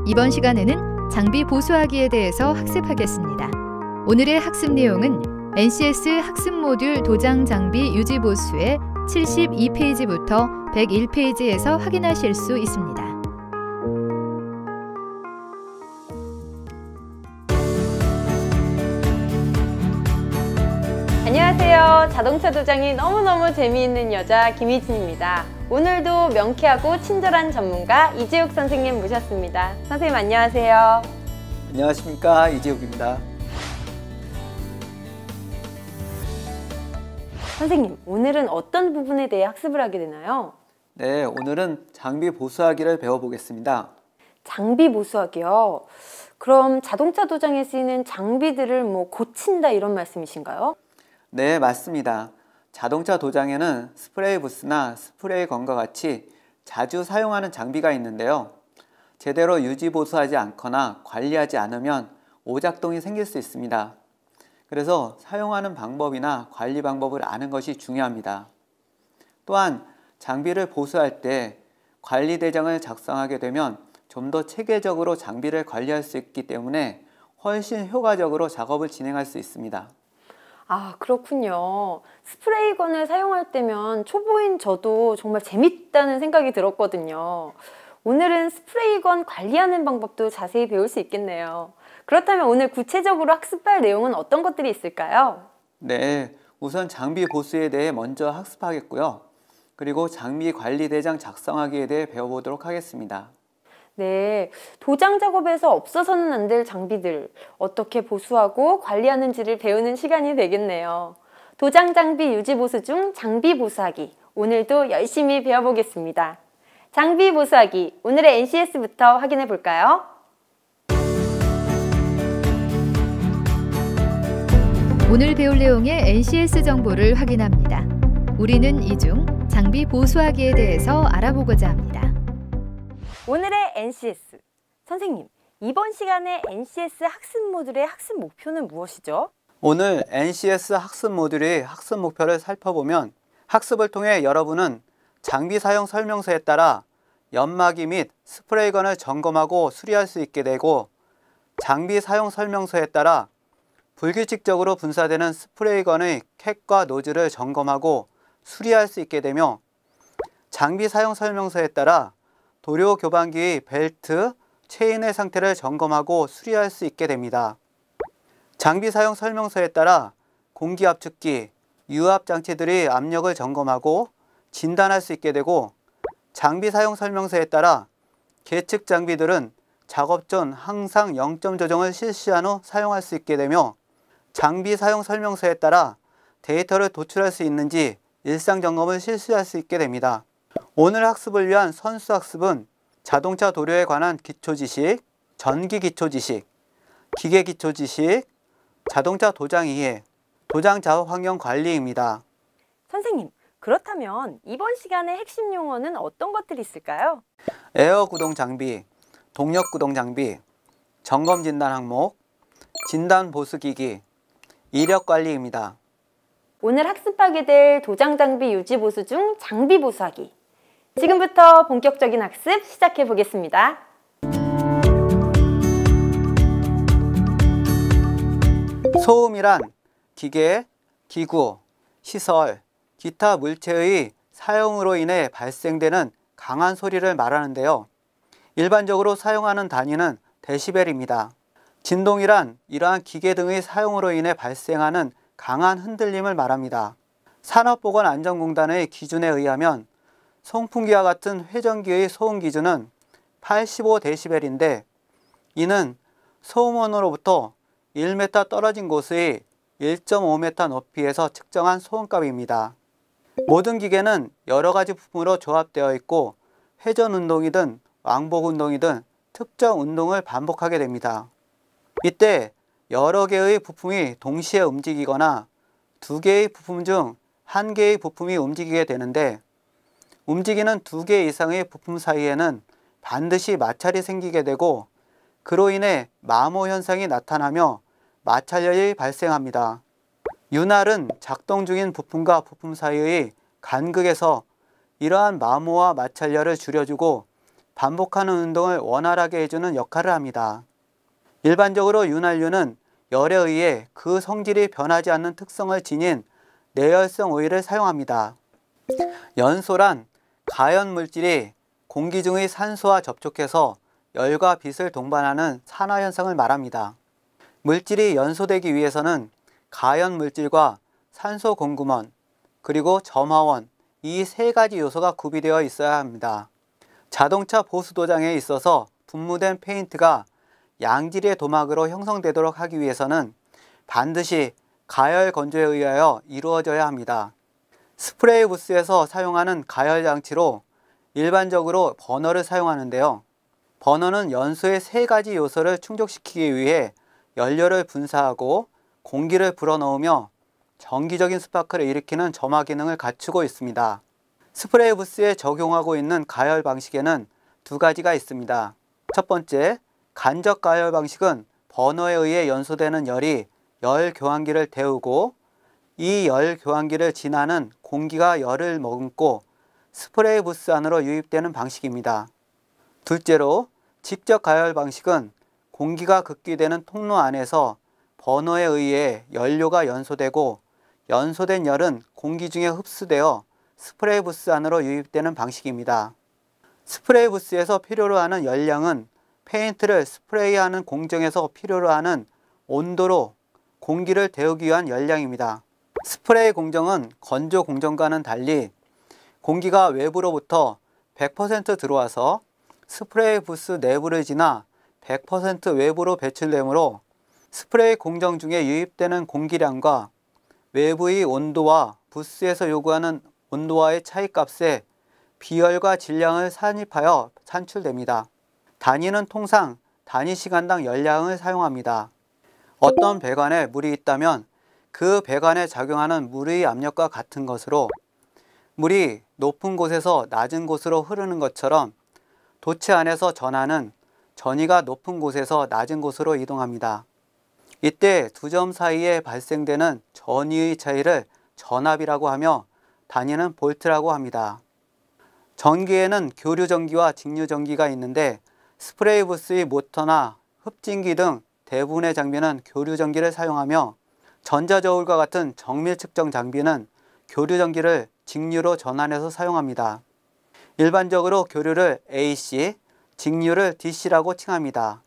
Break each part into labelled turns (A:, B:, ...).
A: 이번 시간에는 장비 보수하기에 대해서 학습하겠습니다. 오늘의 학습 내용은 NCS 학습 모듈 도장 장비 유지 보수의 72페이지부터 101페이지에서 확인하실 수 있습니다.
B: 안녕하세요. 자동차 도장이 너무너무 재미있는 여자 김희진입니다. 오늘도 명쾌하고 친절한 전문가 이재욱 선생님 모셨습니다. 선생님 안녕하세요.
C: 안녕하십니까, 이재욱입니다.
B: 선생님, 오늘은 어떤 부분에 대해 학습을 하게 되나요?
C: 네, 오늘은 장비 보수하기를 배워보겠습니다.
B: 장비 보수하기요? 그럼 자동차 도장에 쓰이는 장비들을 고친다 이런 말씀이신가요?
C: 네, 맞습니다. 자동차 도장에는 스프레이 부스나 스프레이 건과 같이 자주 사용하는 장비가 있는데요. 제대로 유지 보수하지 않거나 관리하지 않으면 오작동이 생길 수 있습니다. 그래서 사용하는 방법이나 관리 방법을 아는 것이 중요합니다. 또한 장비를 보수할 때 관리 대장을 작성하게 되면 좀 더 체계적으로 장비를 관리할 수 있기 때문에 훨씬 효과적으로 작업을 진행할 수 있습니다.
B: 아, 그렇군요. 스프레이건을 사용할 때면 초보인 저도 정말 재밌다는 생각이 들었거든요. 오늘은 스프레이건 관리하는 방법도 자세히 배울 수 있겠네요. 그렇다면 오늘 구체적으로 학습할 내용은 어떤 것들이 있을까요?
C: 네, 우선 장비 보수에 대해 먼저 학습하겠고요. 그리고 장비 관리 대장 작성하기에 대해 배워보도록 하겠습니다.
B: 네, 도장 작업에서 없어서는 안 될 장비들 어떻게 보수하고 관리하는지를 배우는 시간이 되겠네요. 도장 장비 유지 보수 중 장비 보수하기, 오늘도 열심히 배워보겠습니다. 장비 보수하기, 오늘의 NCS부터 확인해 볼까요?
A: 오늘 배울 내용의 NCS 정보를 확인합니다. 우리는 이 중 장비 보수하기에 대해서 알아보고자 합니다.
B: 오늘의 NCS. 선생님, 이번 시간에 NCS 학습 모듈의 학습 목표는 무엇이죠?
C: 오늘 NCS 학습 모듈의 학습 목표를 살펴보면 학습을 통해 여러분은 장비 사용 설명서에 따라 연마기 및 스프레이건을 점검하고 수리할 수 있게 되고, 장비 사용 설명서에 따라 불규칙적으로 분사되는 스프레이건의 캡과 노즐을 점검하고 수리할 수 있게 되며, 장비 사용 설명서에 따라 도료 교반기의 벨트, 체인의 상태를 점검하고 수리할 수 있게 됩니다. 장비 사용 설명서에 따라 공기압축기, 유압장치들의 압력을 점검하고 진단할 수 있게 되고, 장비 사용 설명서에 따라 계측 장비들은 작업 전 항상 0점 조정을 실시한 후 사용할 수 있게 되며, 장비 사용 설명서에 따라 데이터를 도출할 수 있는지 일상 점검을 실시할 수 있게 됩니다. 오늘 학습을 위한 선수 학습은 자동차 도료에 관한 기초 지식, 전기 기초 지식, 기계 기초 지식, 자동차 도장 이해, 도장 작업 환경 관리입니다.
B: 선생님, 그렇다면 이번 시간의 핵심 용어는 어떤 것들이 있을까요?
C: 에어 구동 장비, 동력 구동 장비, 점검 진단 항목, 진단 보수 기기, 이력 관리입니다.
B: 오늘 학습하게 될 도장 장비 유지 보수 중 장비 보수하기. 지금부터 본격적인 학습 시작해 보겠습니다.
C: 소음이란 기계, 기구, 시설, 기타 물체의 사용으로 인해 발생되는 강한 소리를 말하는데요. 일반적으로 사용하는 단위는 데시벨입니다. 진동이란 이러한 기계 등의 사용으로 인해 발생하는 강한 흔들림을 말합니다. 산업보건안전공단의 기준에 의하면 송풍기와 같은 회전기의 소음 기준은 85데시벨인데, 이는 소음원으로부터 1m 떨어진 곳의 1.5m 높이에서 측정한 소음값입니다. 모든 기계는 여러 가지 부품으로 조합되어 있고, 회전 운동이든 왕복 운동이든 특정 운동을 반복하게 됩니다. 이때 여러 개의 부품이 동시에 움직이거나 두 개의 부품 중 한 개의 부품이 움직이게 되는데, 움직이는 두 개 이상의 부품 사이에는 반드시 마찰이 생기게 되고, 그로 인해 마모 현상이 나타나며 마찰열이 발생합니다. 윤활은 작동 중인 부품과 부품 사이의 간극에서 이러한 마모와 마찰열을 줄여주고 반복하는 운동을 원활하게 해주는 역할을 합니다. 일반적으로 윤활유는 열에 의해 그 성질이 변하지 않는 특성을 지닌 내열성 오일을 사용합니다. 연소란 가연 물질이 공기 중의 산소와 접촉해서 열과 빛을 동반하는 산화현상을 말합니다. 물질이 연소되기 위해서는 가연 물질과 산소 공급원, 그리고 점화원, 이 세 가지 요소가 구비되어 있어야 합니다. 자동차 보수 도장에 있어서 분무된 페인트가 양질의 도막으로 형성되도록 하기 위해서는 반드시 가열 건조에 의하여 이루어져야 합니다. 스프레이 부스에서 사용하는 가열 장치로 일반적으로 버너를 사용하는데요. 버너는 연소의 세 가지 요소를 충족시키기 위해 연료를 분사하고 공기를 불어넣으며 정기적인 스파크를 일으키는 점화 기능을 갖추고 있습니다. 스프레이 부스에 적용하고 있는 가열 방식에는 두 가지가 있습니다. 첫 번째, 간접 가열 방식은 버너에 의해 연소되는 열이 열 교환기를 데우고 이 열 교환기를 지나는 공기가 열을 머금고 스프레이 부스 안으로 유입되는 방식입니다. 둘째로, 직접 가열 방식은 공기가 극기되는 통로 안에서 버너에 의해 연료가 연소되고 연소된 열은 공기 중에 흡수되어 스프레이 부스 안으로 유입되는 방식입니다. 스프레이 부스에서 필요로 하는 열량은 페인트를 스프레이하는 공정에서 필요로 하는 온도로 공기를 데우기 위한 열량입니다. 스프레이 공정은 건조 공정과는 달리 공기가 외부로부터 100% 들어와서 스프레이 부스 내부를 지나 100% 외부로 배출되므로 스프레이 공정 중에 유입되는 공기량과 외부의 온도와 부스에서 요구하는 온도와의 차이값에 비열과 질량을 산입하여 산출됩니다. 단위는 통상 단위 시간당 열량을 사용합니다. 어떤 배관에 물이 있다면 그 배관에 작용하는 물의 압력과 같은 것으로 물이 높은 곳에서 낮은 곳으로 흐르는 것처럼 도체 안에서 전하는 전위가 높은 곳에서 낮은 곳으로 이동합니다. 이때 두 점 사이에 발생되는 전위의 차이를 전압이라고 하며 단위는 볼트라고 합니다. 전기에는 교류전기와 직류전기가 있는데 스프레이 부스의 모터나 흡진기 등 대부분의 장비는 교류전기를 사용하며 전자저울과 같은 정밀 측정 장비는 교류전기를 직류로 전환해서 사용합니다. 일반적으로 교류를 AC, 직류를 DC라고 칭합니다.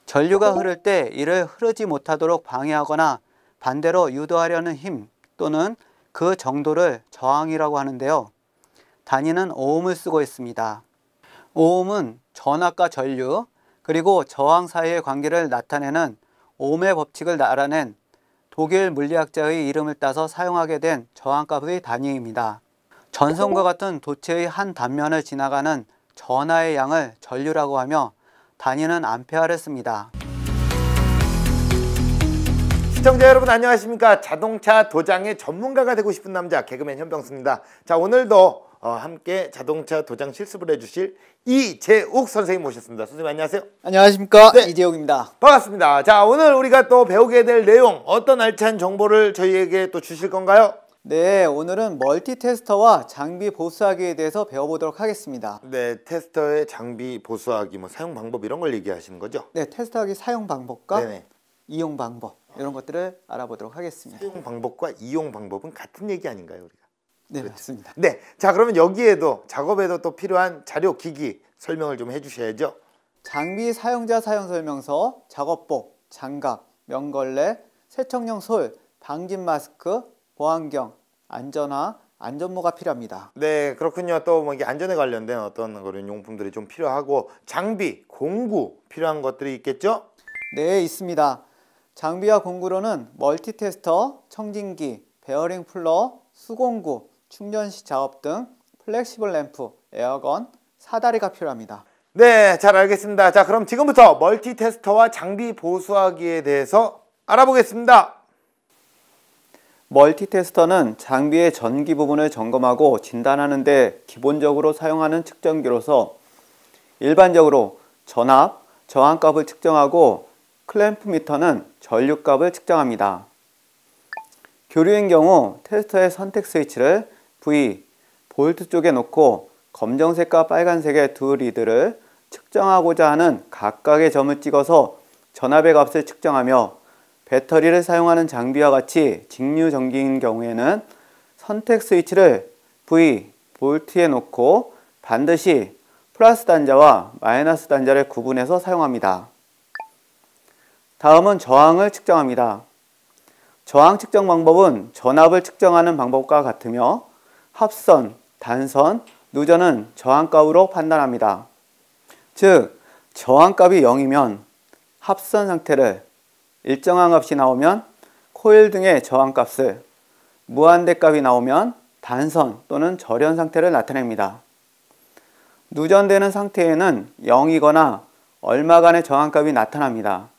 C: 전류가 흐를 때 이를 흐르지 못하도록 방해하거나 반대로 유도하려는 힘 또는 그 정도를 저항이라고 하는데요. 단위는 오음을 쓰고 있습니다. 오음은 전압과 전류 그리고 저항 사이의 관계를 나타내는 오음의 법칙을 알아낸 독일 물리학자의 이름을 따서 사용하게 된 저항값의 단위입니다. 전선과 같은 도체의 한 단면을 지나가는 전하의 양을 전류라고 하며 단위는 암페어를 씁니다.
D: 시청자 여러분 안녕하십니까. 자동차 도장의 전문가가 되고 싶은 남자 개그맨 현병수입니다. 자, 오늘도 함께 자동차 도장 실습을 해주실 이재욱 선생님 모셨습니다. 선생님 안녕하세요.
C: 안녕하십니까.
D: 네.
C: 이재욱입니다.
D: 반갑습니다. 자, 오늘 우리가 또 배우게 될 내용 어떤 알찬 정보를 저희에게 또 주실 건가요?
C: 네, 오늘은 멀티 테스터와 장비 보수하기에 대해서 배워보도록 하겠습니다.
D: 네, 테스터의 장비 보수하기, 뭐 사용 방법 이런 걸 얘기하시는 거죠?
C: 네, 테스터하기 사용 방법과
D: 네네.
C: 이용 방법 이런 것들을 알아보도록 하겠습니다.
D: 사용 방법과 이용 방법은 같은 얘기 아닌가요, 우리가?
C: 네, 맞습니다.
D: 네, 자 그러면 여기에도 작업에도 또 필요한 자료, 기기 설명을 좀 해주셔야죠.
C: 장비 사용자 사용 설명서, 작업복, 장갑, 명걸레, 세척용 솔, 방진 마스크, 보안경, 안전화, 안전모가 필요합니다.
D: 네, 그렇군요. 또 뭐 이게 안전에 관련된 어떤 그런 용품들이 좀 필요하고 장비, 공구 필요한 것들이 있겠죠?
C: 네, 있습니다. 장비와 공구로는 멀티 테스터, 청진기, 베어링 풀러, 수공구, 충전시 작업 등 플렉시블 램프, 에어건, 사다리가 필요합니다.
D: 네, 잘 알겠습니다. 자, 그럼 지금부터 멀티 테스터와 장비 보수하기에 대해서 알아보겠습니다.
C: 멀티 테스터는 장비의 전기 부분을 점검하고 진단하는 데 기본적으로 사용하는 측정기로서 일반적으로 전압, 저항값을 측정하고 클램프 미터는 전류값을 측정합니다. 교류인 경우 테스터의 선택 스위치를 V, 볼트 쪽에 놓고 검정색과 빨간색의 두 리드를 측정하고자 하는 각각의 점을 찍어서 전압의 값을 측정하며 배터리를 사용하는 장비와 같이 직류 전기인 경우에는 선택 스위치를 V, 볼트에 놓고 반드시 플러스 단자와 마이너스 단자를 구분해서 사용합니다. 다음은 저항을 측정합니다. 저항 측정 방법은 전압을 측정하는 방법과 같으며 합선, 단선, 누전은 저항값으로 판단합니다. 즉, 저항값이 0이면 합선 상태를, 일정한 값이 나오면 코일 등의 저항값을, 무한대값이 나오면 단선 또는 절연 상태를 나타냅니다. 누전되는 상태에는 0이거나 얼마간의 저항값이 나타납니다.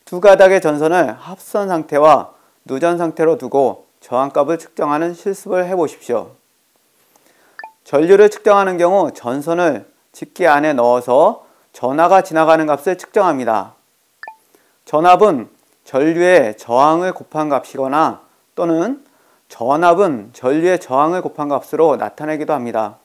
C: 두 가닥의 전선을 합선 상태와 누전 상태로 두고 저항값을 측정하는 실습을 해보십시오. 전류를 측정하는 경우 전선을 직기 안에 넣어서 전하가 지나가는 값을 측정합니다. 전압은 전류의 저항을 곱한 값이거나 또는 전압은 전류의 저항을 곱한 값으로 나타내기도 합니다.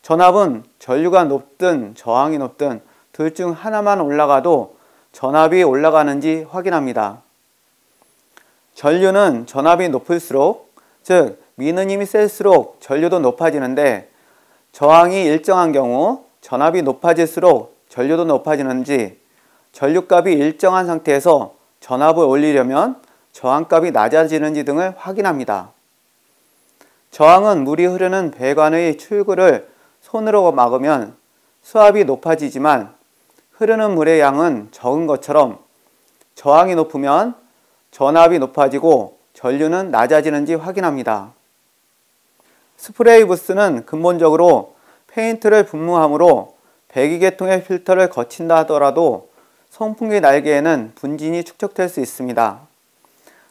C: 전압은 전류가 높든 저항이 높든 둘 중 하나만 올라가도 전압이 올라가는지 확인합니다. 전류는 전압이 높을수록, 즉 미는 힘이 셀수록 전류도 높아지는데 저항이 일정한 경우 전압이 높아질수록 전류도 높아지는지, 전류값이 일정한 상태에서 전압을 올리려면 저항값이 낮아지는지 등을 확인합니다. 저항은 물이 흐르는 배관의 출구를 손으로 막으면 수압이 높아지지만 흐르는 물의 양은 적은 것처럼 저항이 높으면 전압이 높아지고 전류는 낮아지는지 확인합니다. 스프레이 부스는 근본적으로 페인트를 분무함으로 배기계통의 필터를 거친다 하더라도 선풍기 날개에는 분진이 축적될 수 있습니다.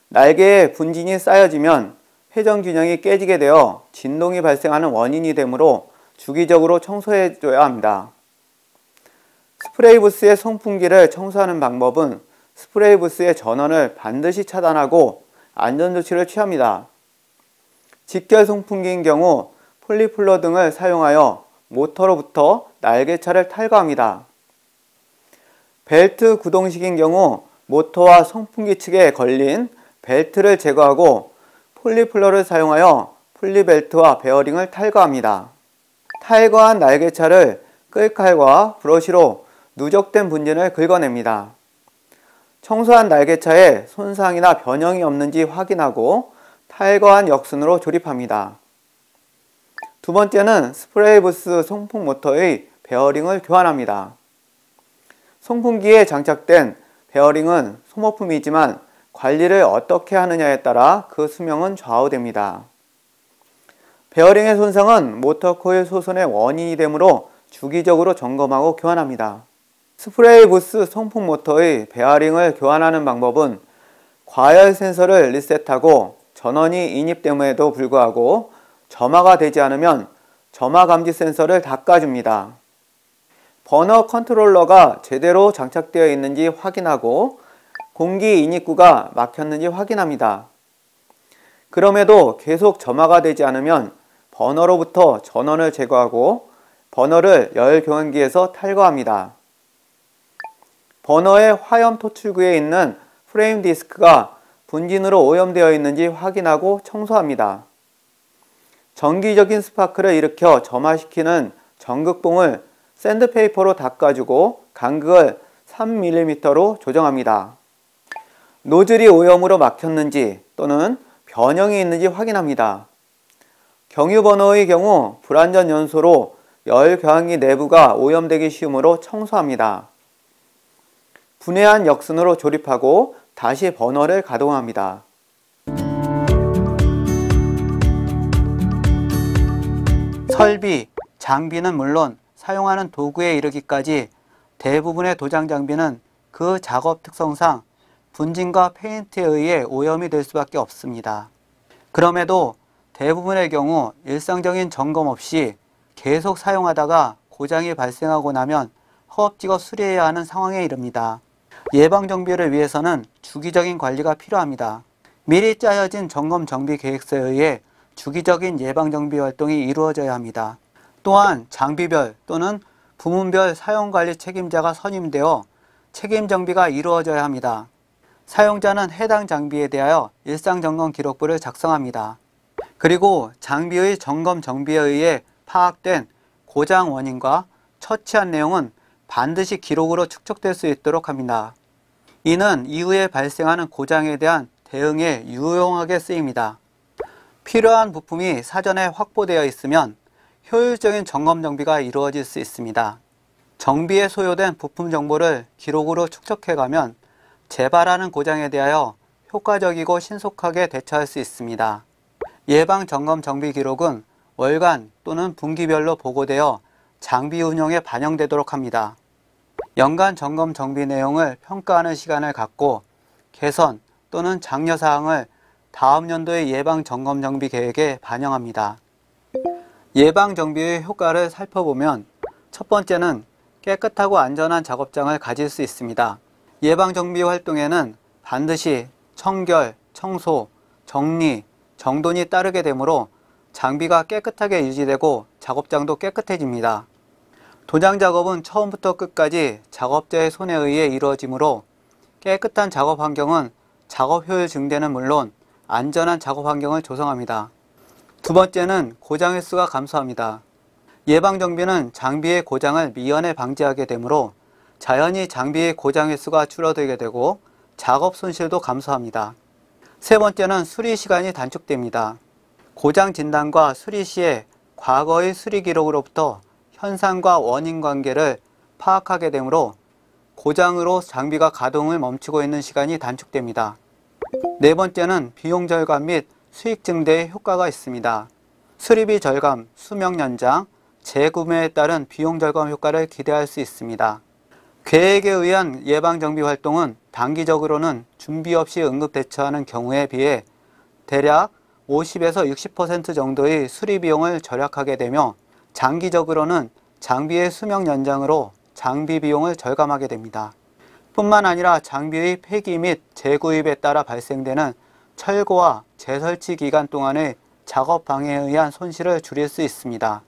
C: 날개에 분진이 쌓여지면 회전 균형이 깨지게 되어 진동이 발생하는 원인이 되므로 주기적으로 청소해줘야 합니다. 스프레이 부스의 선풍기를 청소하는 방법은 스프레이 부스의 전원을 반드시 차단하고 안전조치를 취합니다. 직결 선풍기인 경우 폴리플러 등을 사용하여 모터로부터 날개차를 탈거합니다. 벨트 구동식인 경우 모터와 선풍기 측에 걸린 벨트를 제거하고 폴리플러를 사용하여 폴리벨트와 베어링을 탈거합니다. 탈거한 날개차를 끌칼과 브러쉬로 누적된 분진을 긁어냅니다. 청소한 날개차에 손상이나 변형이 없는지 확인하고 탈거한 역순으로 조립합니다. 두 번째는 스프레이 부스 송풍 모터의 베어링을 교환합니다. 송풍기에 장착된 베어링은 소모품이지만 관리를 어떻게 하느냐에 따라 그 수명은 좌우됩니다. 베어링의 손상은 모터 코일 소손의 원인이 되므로 주기적으로 점검하고 교환합니다. 스프레이 부스 송풍 모터의 베어링을 교환하는 방법은 과열 센서를 리셋하고 전원이 인입됨에도 불구하고 점화가 되지 않으면 점화 감지 센서를 닦아줍니다. 버너 컨트롤러가 제대로 장착되어 있는지 확인하고 공기 인입구가 막혔는지 확인합니다. 그럼에도 계속 점화가 되지 않으면 버너로부터 전원을 제거하고 버너를 열 교환기에서 탈거합니다. 버너의 화염 토출구에 있는 프레임 디스크가 분진으로 오염되어 있는지 확인하고 청소합니다. 정기적인 스파크를 일으켜 점화시키는 전극봉을 샌드페이퍼로 닦아주고 간극을 3mm로 조정합니다. 노즐이 오염으로 막혔는지 또는 변형이 있는지 확인합니다. 경유 버너의 경우 불완전 연소로 열 교환기 내부가 오염되기 쉬우므로 청소합니다. 분해한 역순으로 조립하고 다시 버너를 가동합니다. 설비, 장비는 물론 사용하는 도구에 이르기까지 대부분의 도장 장비는 그 작업 특성상 분진과 페인트에 의해 오염이 될 수밖에 없습니다. 그럼에도 대부분의 경우 일상적인 점검 없이 계속 사용하다가 고장이 발생하고 나면 허겁지겁 수리해야 하는 상황에 이릅니다. 예방정비를 위해서는 주기적인 관리가 필요합니다. 미리 짜여진 점검 정비 계획서에 의해 주기적인 예방정비 활동이 이루어져야 합니다. 또한 장비별 또는 부문별 사용관리 책임자가 선임되어 책임 정비가 이루어져야 합니다. 사용자는 해당 장비에 대하여 일상점검 기록부를 작성합니다. 그리고 장비의 점검 정비에 의해 파악된 고장 원인과 처치한 내용은 반드시 기록으로 축적될 수 있도록 합니다. 이는 이후에 발생하는 고장에 대한 대응에 유용하게 쓰입니다. 필요한 부품이 사전에 확보되어 있으면 효율적인 점검 정비가 이루어질 수 있습니다. 정비에 소요된 부품 정보를 기록으로 축적해가면 재발하는 고장에 대하여 효과적이고 신속하게 대처할 수 있습니다. 예방 점검 정비 기록은 월간 또는 분기별로 보고되어 장비 운영에 반영되도록 합니다. 연간 점검 정비 내용을 평가하는 시간을 갖고 개선 또는 장려 사항을 다음 연도의 예방 점검 정비 계획에 반영합니다. 예방 정비의 효과를 살펴보면 첫 번째는 깨끗하고 안전한 작업장을 가질 수 있습니다. 예방 정비 활동에는 반드시 청결, 청소, 정리, 정돈이 따르게 되므로 장비가 깨끗하게 유지되고 작업장도 깨끗해집니다. 도장 작업은 처음부터 끝까지 작업자의 손에 의해 이루어지므로 깨끗한 작업 환경은 작업 효율 증대는 물론 안전한 작업 환경을 조성합니다. 두 번째는 고장 횟수가 감소합니다. 예방 정비는 장비의 고장을 미연에 방지하게 되므로 자연히 장비의 고장 횟수가 줄어들게 되고 작업 손실도 감소합니다. 세 번째는 수리 시간이 단축됩니다. 고장 진단과 수리 시에 과거의 수리 기록으로부터 현상과 원인 관계를 파악하게 되므로 고장으로 장비가 가동을 멈추고 있는 시간이 단축됩니다. 네 번째는 비용 절감 및 수익 증대에 효과가 있습니다. 수리비 절감, 수명 연장, 재구매에 따른 비용 절감 효과를 기대할 수 있습니다. 계획에 의한 예방 정비 활동은 단기적으로는 준비 없이 응급 대처하는 경우에 비해 대략 50에서 60% 정도의 수리 비용을 절약하게 되며 장기적으로는 장비의 수명 연장으로 장비 비용을 절감하게 됩니다. 뿐만 아니라 장비의 폐기 및 재구입에 따라 발생되는 철거와 재설치 기간 동안의 작업 방해에 의한 손실을 줄일 수 있습니다.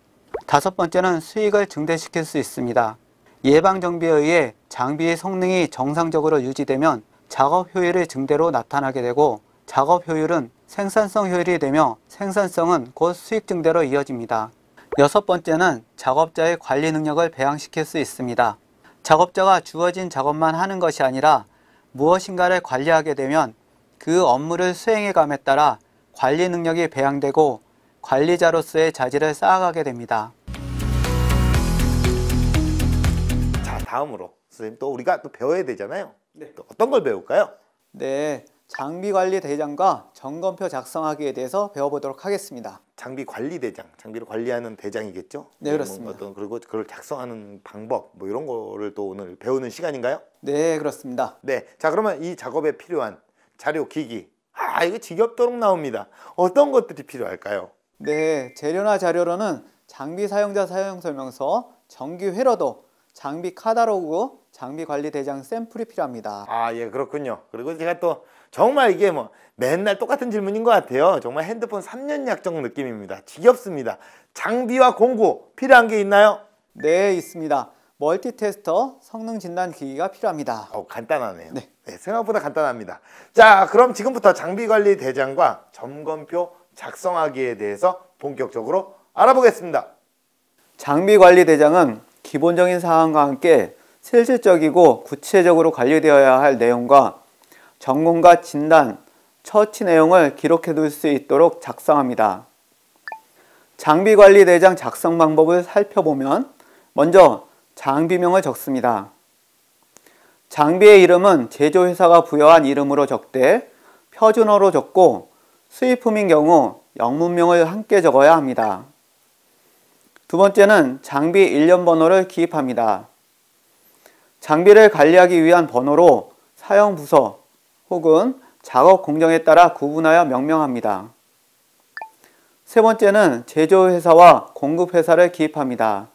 C: 다섯 번째는 수익을 증대시킬 수 있습니다. 예방 정비에 의해 장비의 성능이 정상적으로 유지되면 작업 효율의 증대로 나타나게 되고 작업 효율은 생산성 효율이 되며 생산성은 곧 수익 증대로 이어집니다. 여섯 번째는 작업자의 관리 능력을 배양시킬 수 있습니다. 작업자가 주어진 작업만 하는 것이 아니라 무엇인가를 관리하게 되면 그 업무를 수행해감에 따라 관리 능력이 배양되고 관리자로서의 자질을 쌓아가게 됩니다.
D: 자, 다음으로 선생님 또 우리가 또 배워야 되잖아요.
C: 네.
D: 또 어떤 걸 배울까요?
C: 네, 장비관리 대장과 점검표 작성하기에 대해서 배워보도록 하겠습니다.
D: 장비 관리 대장, 장비를 관리하는 대장이겠죠?
C: 네, 그렇습니다.
D: 그리고 그걸 작성하는 방법, 뭐 이런 거를 또 오늘 배우는 시간인가요?
C: 네, 그렇습니다.
D: 네, 자 그러면 이 작업에 필요한 자료, 기기, 이거 지겹도록 나옵니다. 어떤 것들이 필요할까요?
C: 네, 재료나 자료로는 장비 사용자 사용 설명서, 정기 회로도, 장비 카탈로그, 장비 관리 대장 샘플이 필요합니다.
D: 예, 그렇군요. 그리고 제가 또 정말 이게 뭐 맨날 똑같은 질문인 것 같아요. 정말 핸드폰 3년 약정 느낌입니다. 지겹습니다. 장비와 공구 필요한 게 있나요?
C: 네, 있습니다. 멀티테스터, 성능 진단 기기가 필요합니다.
D: 간단하네요.
C: 네.
D: 네, 생각보다 간단합니다. 자, 그럼 지금부터 장비 관리 대장과 점검표 작성하기에 대해서 본격적으로 알아보겠습니다.
C: 장비 관리 대장은 기본적인 사항과 함께 실질적이고 구체적으로 관리되어야 할 내용과 점검과 진단, 처치 내용을 기록해 둘 수 있도록 작성합니다. 장비 관리 대장 작성 방법을 살펴보면 먼저 장비명을 적습니다. 장비의 이름은 제조회사가 부여한 이름으로 적되 표준어로 적고 수입품인 경우 영문명을 함께 적어야 합니다. 두 번째는 장비 일련 번호를 기입합니다. 장비를 관리하기 위한 번호로 사용 부서 혹은 작업 공정에 따라 구분하여 명명합니다. 세 번째는 제조회사와 공급회사를 기입합니다.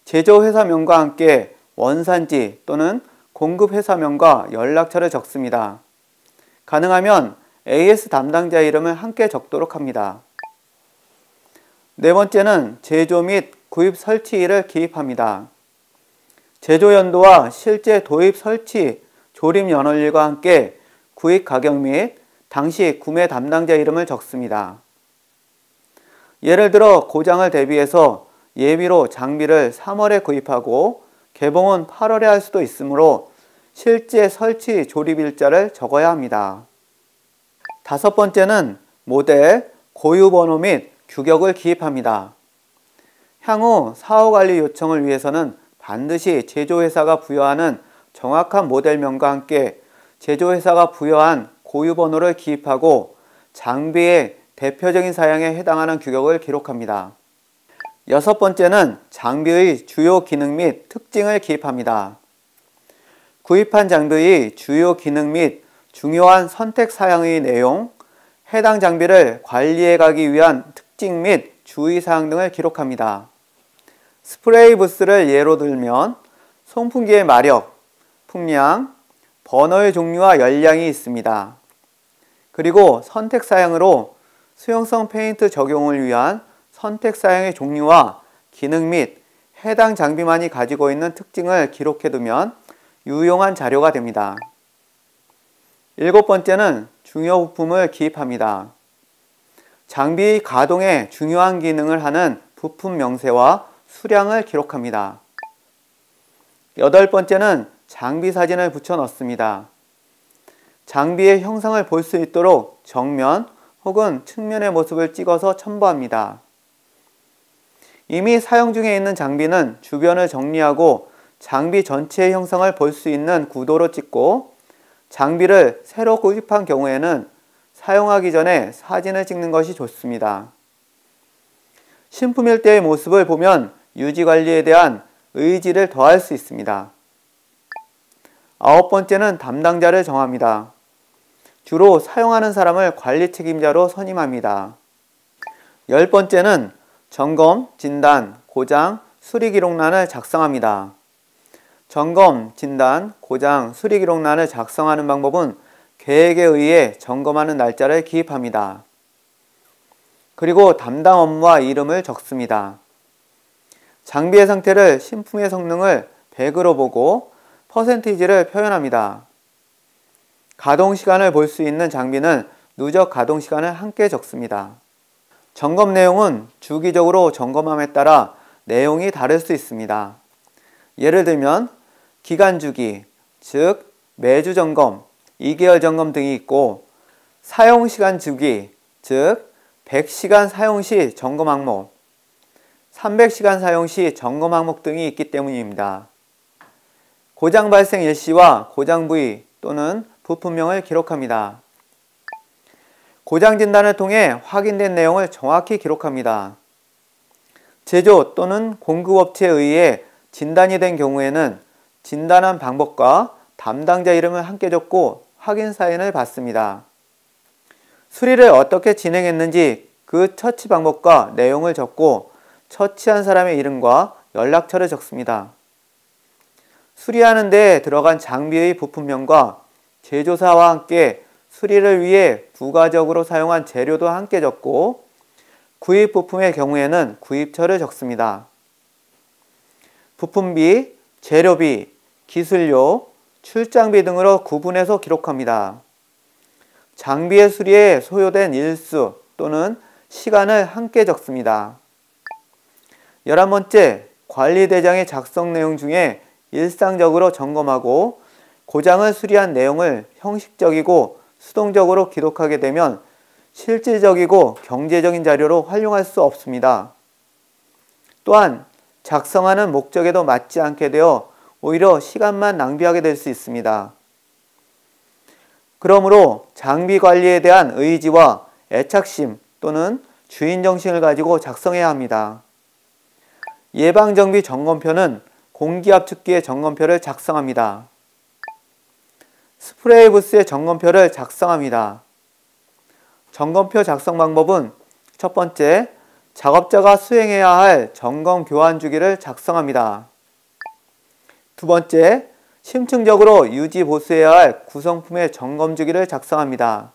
C: 제조회사명과 함께 원산지 또는 공급회사명과 연락처를 적습니다. 가능하면 AS 담당자 이름을 함께 적도록 합니다. 네 번째는 제조 및 구입 설치일을 기입합니다. 제조 연도와 실제 도입 설치, 조립 연월일과 함께 구입 가격 및 당시 구매 담당자 이름을 적습니다. 예를 들어 고장을 대비해서 예비로 장비를 3월에 구입하고 개봉은 8월에 할 수도 있으므로 실제 설치 조립 일자를 적어야 합니다. 다섯 번째는 모델, 고유 번호 및 규격을 기입합니다. 향후 사후관리 요청을 위해서는 반드시 제조회사가 부여하는 정확한 모델명과 함께 제조회사가 부여한 고유 번호를 기입하고 장비의 대표적인 사양에 해당하는 규격을 기록합니다. 여섯 번째는 장비의 주요 기능 및 특징을 기입합니다. 구입한 장비의 주요 기능 및 중요한 선택 사양의 내용, 해당 장비를 관리해 가기 위한 특징 및 주의사항 등을 기록합니다. 스프레이 부스를 예로 들면 송풍기의 마력, 풍량, 버너의 종류와 열량이 있습니다. 그리고 선택 사양으로 수용성 페인트 적용을 위한 선택 사양의 종류와 기능 및 해당 장비만이 가지고 있는 특징을 기록해두면 유용한 자료가 됩니다. 일곱 번째는 중요 부품을 기입합니다. 장비 가동에 중요한 기능을 하는 부품 명세와 수량을 기록합니다. 여덟 번째는 장비 사진을 붙여 넣습니다. 장비의 형상을 볼 수 있도록 정면 혹은 측면의 모습을 찍어서 첨부합니다. 이미 사용 중에 있는 장비는 주변을 정리하고 장비 전체의 형상을 볼 수 있는 구도로 찍고 장비를 새로 구입한 경우에는 사용하기 전에 사진을 찍는 것이 좋습니다. 신품일 때의 모습을 보면 유지관리에 대한 의지를 더할 수 있습니다. 아홉 번째는 담당자를 정합니다. 주로 사용하는 사람을 관리 책임자로 선임합니다. 열 번째는 점검, 진단, 고장, 수리 기록란을 작성합니다. 점검, 진단, 고장, 수리 기록란을 작성하는 방법은 계획에 의해 점검하는 날짜를 기입합니다. 그리고 담당 업무와 이름을 적습니다. 장비의 상태를 신품의 성능을 100으로 보고 퍼센티지를 표현합니다. 가동 시간을 볼 수 있는 장비는 누적 가동 시간을 함께 적습니다. 점검 내용은 주기적으로 점검함에 따라 내용이 다를 수 있습니다. 예를 들면 기간 주기, 즉 매주 점검, 2개월 점검 등이 있고 사용시간 주기, 즉 100시간 사용 시 점검 항목, 300시간 사용 시 점검 항목 등이 있기 때문입니다. 고장 발생 일시와 고장 부위 또는 부품명을 기록합니다. 고장 진단을 통해 확인된 내용을 정확히 기록합니다. 제조 또는 공급업체에 의해 진단이 된 경우에는 진단한 방법과 담당자 이름을 함께 적고 확인 사인을 받습니다. 수리를 어떻게 진행했는지 그 처치 방법과 내용을 적고 처치한 사람의 이름과 연락처를 적습니다. 수리하는 데 들어간 장비의 부품명과 제조사와 함께 수리를 위해 부가적으로 사용한 재료도 함께 적고 구입 부품의 경우에는 구입처를 적습니다. 부품비, 재료비, 기술료, 출장비 등으로 구분해서 기록합니다. 장비의 수리에 소요된 일수 또는 시간을 함께 적습니다. 11번째, 관리대장의 작성 내용 중에 일상적으로 점검하고 고장을 수리한 내용을 형식적이고 수동적으로 기록하게 되면 실질적이고 경제적인 자료로 활용할 수 없습니다. 또한 작성하는 목적에도 맞지 않게 되어 오히려 시간만 낭비하게 될 수 있습니다. 그러므로 장비 관리에 대한 의지와 애착심 또는 주인정신을 가지고 작성해야 합니다. 예방정비 점검표는 공기압축기의 점검표를 작성합니다. 스프레이 부스의 점검표를 작성합니다. 점검표 작성 방법은 첫 번째, 작업자가 수행해야 할 점검 교환 주기를 작성합니다. 두 번째, 심층적으로 유지 보수해야 할 구성품의 점검 주기를 작성합니다.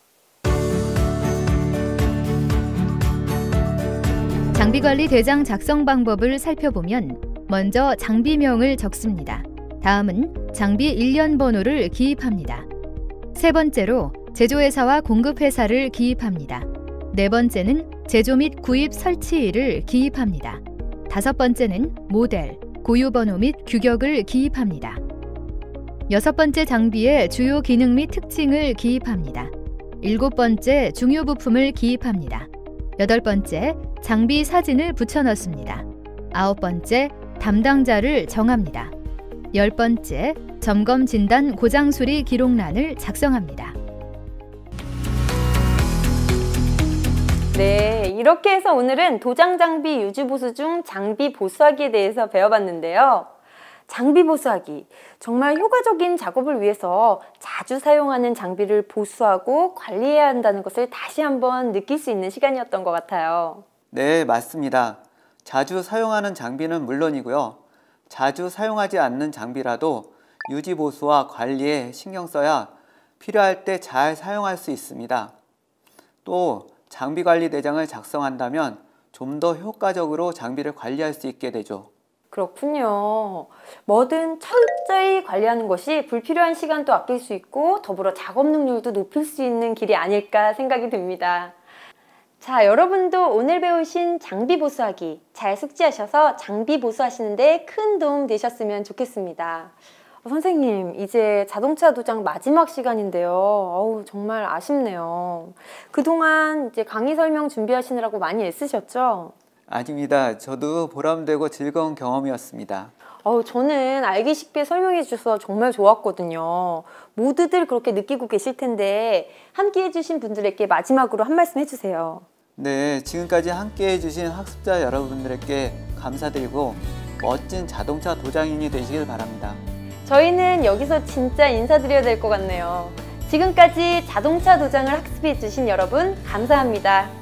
A: 장비관리 대장 작성 방법을 살펴보면 먼저 장비명을 적습니다. 다음은 장비 일련 번호를 기입합니다. 세 번째로 제조회사와 공급회사를 기입합니다. 네 번째는 제조 및 구입 설치일을 기입합니다. 다섯 번째는 모델, 고유번호 및 규격을 기입합니다. 여섯 번째 장비의 주요 기능 및 특징을 기입합니다. 일곱 번째 중요 부품을 기입합니다. 여덟 번째 장비 사진을 붙여 넣습니다. 아홉 번째 담당자를 정합니다. 열 번째 점검 진단 고장 수리 기록란을 작성합니다.
B: 네, 이렇게 해서 오늘은 도장 장비 유지 보수 중 장비 보수하기에 대해서 배워봤는데요. 장비 보수하기, 정말 효과적인 작업을 위해서 자주 사용하는 장비를 보수하고 관리해야 한다는 것을 다시 한번 느낄 수 있는 시간이었던 것 같아요.
C: 네, 맞습니다. 자주 사용하는 장비는 물론이고요. 자주 사용하지 않는 장비라도 유지 보수와 관리에 신경 써야 필요할 때 잘 사용할 수 있습니다. 또 장비 관리 대장을 작성한다면 좀 더 효과적으로 장비를 관리할 수 있게 되죠.
B: 그렇군요. 뭐든 철저히 관리하는 것이 불필요한 시간도 아낄 수 있고 더불어 작업 능률도 높일 수 있는 길이 아닐까 생각이 듭니다. 자, 여러분도 오늘 배우신 장비 보수하기 잘 숙지하셔서 장비 보수하시는데 큰 도움 되셨으면 좋겠습니다. 선생님, 이제 자동차 도장 마지막 시간인데요. 어우, 정말 아쉽네요. 그동안 이제 강의 설명 준비하시느라고 많이 애쓰셨죠?
C: 아닙니다. 저도 보람되고 즐거운 경험이었습니다.
B: 저는 알기 쉽게 설명해 주셔서 정말 좋았거든요. 모두들 그렇게 느끼고 계실 텐데 함께 해주신 분들에게 마지막으로 한 말씀 해주세요.
C: 네, 지금까지 함께 해주신 학습자 여러분들께 감사드리고 멋진 자동차 도장인이 되시길 바랍니다.
B: 저희는 여기서 진짜 인사드려야 될 것 같네요. 지금까지 자동차 도장을 학습해 주신 여러분 감사합니다.